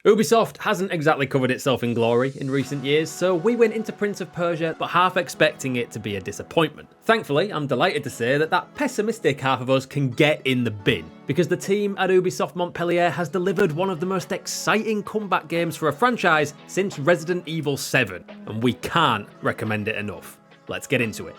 Ubisoft hasn't exactly covered itself in glory in recent years, so we went into Prince of Persia but half expecting it to be a disappointment. Thankfully, I'm delighted to say that pessimistic half of us can get in the bin, because the team at Ubisoft Montpellier has delivered one of the most exciting combat games for a franchise since Resident Evil 7, and we can't recommend it enough. Let's get into it.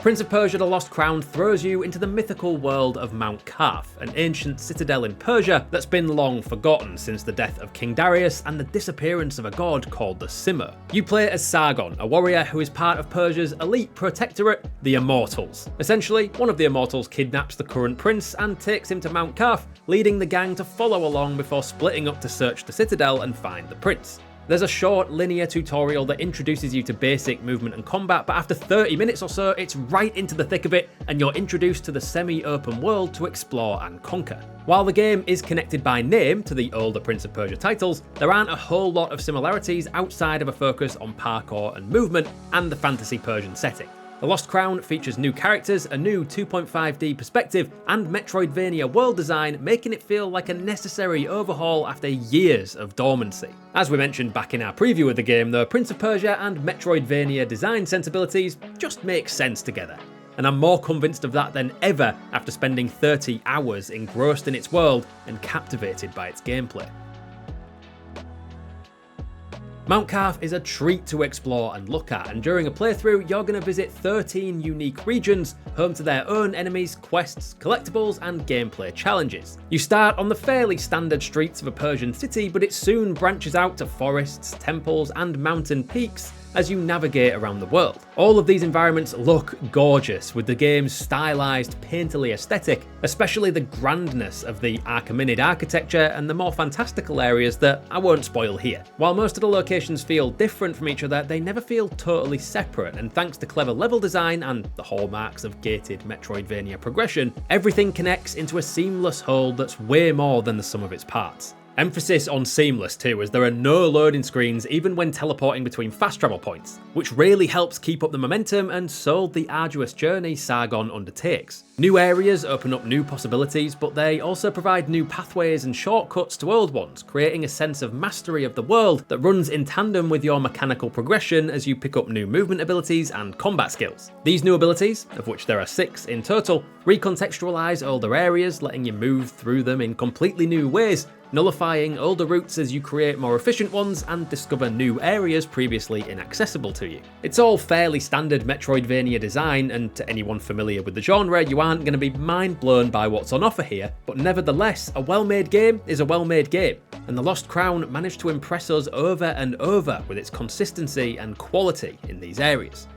Prince of Persia: The Lost Crown throws you into the mythical world of Mount Carth, an ancient citadel in Persia that's been long forgotten since the death of King Darius and the disappearance of a god called the Simurgh. You play as Sargon, a warrior who is part of Persia's elite protectorate, the Immortals. Essentially, one of the Immortals kidnaps the current prince and takes him to Mount Carth, leading the gang to follow along before splitting up to search the citadel and find the prince. There's a short linear tutorial that introduces you to basic movement and combat, but after 30 minutes or so, it's right into the thick of it, and you're introduced to the semi-open world to explore and conquer. While the game is connected by name to the older Prince of Persia titles, there aren't a whole lot of similarities outside of a focus on parkour and movement and the fantasy Persian setting. The Lost Crown features new characters, a new 2.5D perspective, and Metroidvania world design, making it feel like a necessary overhaul after years of dormancy. As we mentioned back in our preview of the game though, Prince of Persia and Metroidvania design sensibilities just make sense together. And I'm more convinced of that than ever after spending 30 hours engrossed in its world and captivated by its gameplay. Mount Carth is a treat to explore and look at, and during a playthrough you're going to visit 13 unique regions, home to their own enemies, quests, collectibles and gameplay challenges. You start on the fairly standard streets of a Persian city, but it soon branches out to forests, temples and mountain peaks as you navigate around the world. All of these environments look gorgeous, with the game's stylized, painterly aesthetic, especially the grandness of the Achaemenid architecture and the more fantastical areas that I won't spoil here. While most of the locations feel different from each other, they never feel totally separate, and thanks to clever level design and the hallmarks of gated Metroidvania progression, everything connects into a seamless whole that's way more than the sum of its parts. Emphasis on seamless too, as there are no loading screens even when teleporting between fast travel points, which really helps keep up the momentum and solve the arduous journey Sargon undertakes. New areas open up new possibilities, but they also provide new pathways and shortcuts to old ones, creating a sense of mastery of the world that runs in tandem with your mechanical progression as you pick up new movement abilities and combat skills. These new abilities, of which there are 6 in total, recontextualize older areas, letting you move through them in completely new ways, nullifying older routes as you create more efficient ones and discover new areas previously inaccessible to you. It's all fairly standard Metroidvania design, and to anyone familiar with the genre, you aren't going to be mind blown by what's on offer here, but nevertheless, a well-made game is a well-made game, and The Lost Crown managed to impress us over and over with its consistency and quality in these areas.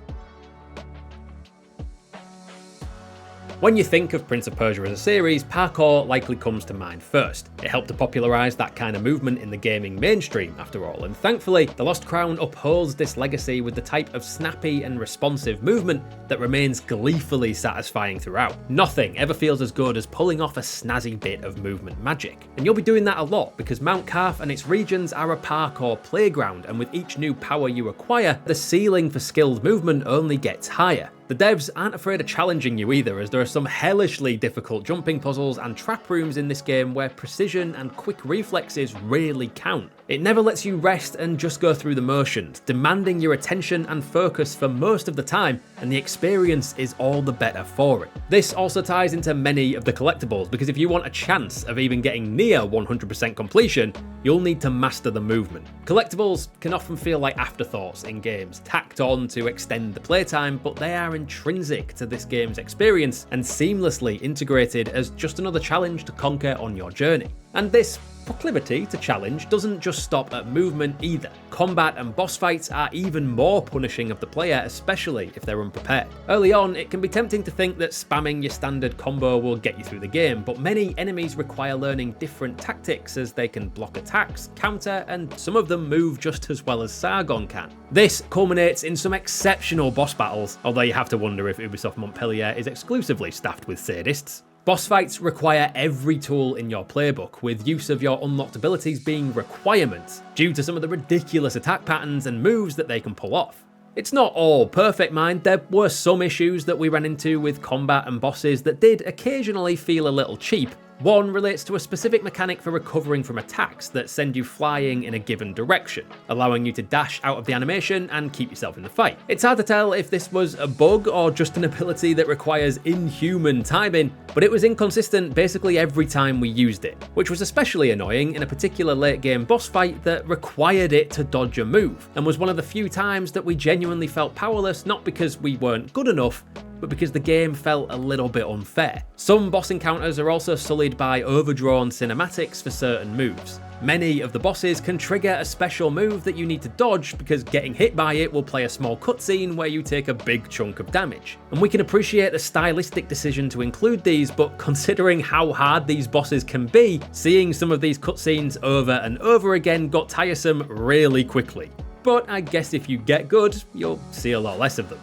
When you think of Prince of Persia as a series, parkour likely comes to mind first. It helped to popularise that kind of movement in the gaming mainstream, after all, and thankfully, The Lost Crown upholds this legacy with the type of snappy and responsive movement that remains gleefully satisfying throughout. Nothing ever feels as good as pulling off a snazzy bit of movement magic. And you'll be doing that a lot, because Mount Carth and its regions are a parkour playground, and with each new power you acquire, the ceiling for skilled movement only gets higher. The devs aren't afraid of challenging you either, as there are some hellishly difficult jumping puzzles and trap rooms in this game where precision and quick reflexes really count. It never lets you rest and just go through the motions, demanding your attention and focus for most of the time, and the experience is all the better for it. This also ties into many of the collectibles, because if you want a chance of even getting near 100% completion, you'll need to master the movement. Collectibles can often feel like afterthoughts in games, tacked on to extend the playtime, but they are intrinsic to this game's experience and seamlessly integrated as just another challenge to conquer on your journey. And this proclivity to challenge doesn't just stop at movement either. Combat and boss fights are even more punishing of the player, especially if they're unprepared. Early on, it can be tempting to think that spamming your standard combo will get you through the game, but many enemies require learning different tactics, as they can block attacks, counter, and some of them move just as well as Sargon can. This culminates in some exceptional boss battles, although you have to wonder if Ubisoft Montpellier is exclusively staffed with sadists. Boss fights require every tool in your playbook, with use of your unlocked abilities being requirements, due to some of the ridiculous attack patterns and moves that they can pull off. It's not all perfect, mind. There were some issues that we ran into with combat and bosses that did occasionally feel a little cheap, One relates to a specific mechanic for recovering from attacks that send you flying in a given direction, allowing you to dash out of the animation and keep yourself in the fight. It's hard to tell if this was a bug or just an ability that requires inhuman timing, but it was inconsistent basically every time we used it, which was especially annoying in a particular late game boss fight that required it to dodge a move, and was one of the few times that we genuinely felt powerless, not because we weren't good enough, but because the game felt a little bit unfair. Some boss encounters are also sullied by overdrawn cinematics for certain moves. Many of the bosses can trigger a special move that you need to dodge because getting hit by it will play a small cutscene where you take a big chunk of damage. And we can appreciate the stylistic decision to include these, but considering how hard these bosses can be, seeing some of these cutscenes over and over again got tiresome really quickly. But I guess if you get good, you'll see a lot less of them.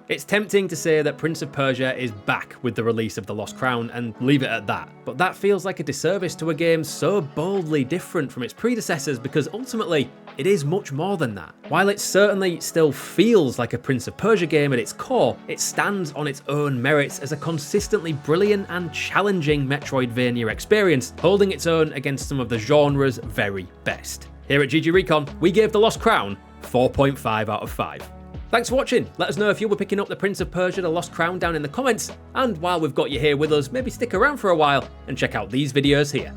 It's tempting to say that Prince of Persia is back with the release of The Lost Crown and leave it at that, but that feels like a disservice to a game so boldly different from its predecessors because ultimately, it is much more than that. While it certainly still feels like a Prince of Persia game at its core, it stands on its own merits as a consistently brilliant and challenging Metroidvania experience, holding its own against some of the genre's very best. Here at GG Recon, we gave The Lost Crown 4.5 out of 5. Thanks for watching. Let us know if you'll be picking up the Prince of Persia The Lost Crown down in the comments, and while we've got you here with us, maybe stick around for a while and check out these videos here.